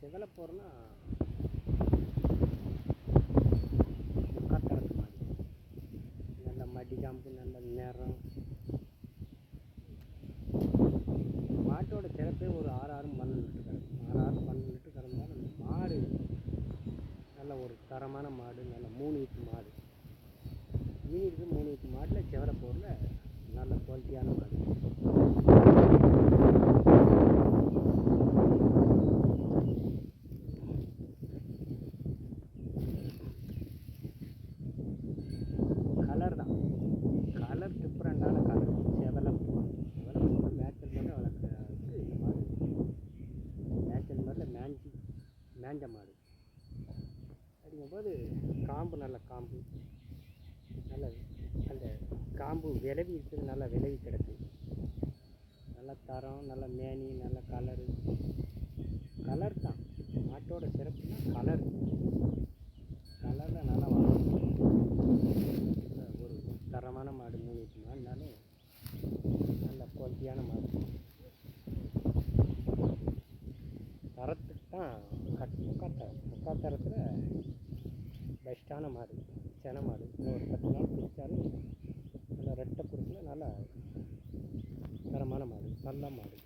செவலை போகிறோன்னா முக்காத்தரத்து மாடு, நல்ல மடி காம்பு, நல்ல நிறம். மாட்டோட சிறப்பே ஒரு 6 லிட்டர் கறக்கும். 6 லிட்டர் கறந்தால் அந்த மாடு நல்ல ஒரு தரமான மாடு, நல்ல 3 ஈத்து மாடு. ஈனிருக்கு 3 ஈத்து மாட்டில் செவலை போரில் நல்ல குவாலிட்டியான மாடு. கலர் தான், கலர் டிஃப்ரெண்டான கலர். செவலை போர் மேய்ச்சல் மாடு வளர்க்குறதுக்கு இந்த மாடு மேய்ச்சல் மாடில் மேஞ்ச மாடு. அப்படிங்கும்போது காம்பு நல்ல காம்பு, நல்ல அந்த காம்பு விலவி இருக்குது, நல்லா விலவி கிடக்கு. நல்ல தரம், நல்ல மேனி, நல்ல கலரு. கலர் தான் மாட்டோட சிறப்புனா கலர். கலரில் நல்லா வளரும். ஒரு தரமான மாடு 3 ஈத்து மாடுனாலும் நல்ல குவாலிட்டியான மாடு. தரத்துக்கு தான் முக்காத்தரத்தில் பெஸ்ட்டான மாடு சென மாடு. இன்னும் ஒரு 10 நாள் குடித்தாலும் நல்லா ரெட்டை குறுக்கில் நல்லா தரமான மாடு, நல்ல மாடு.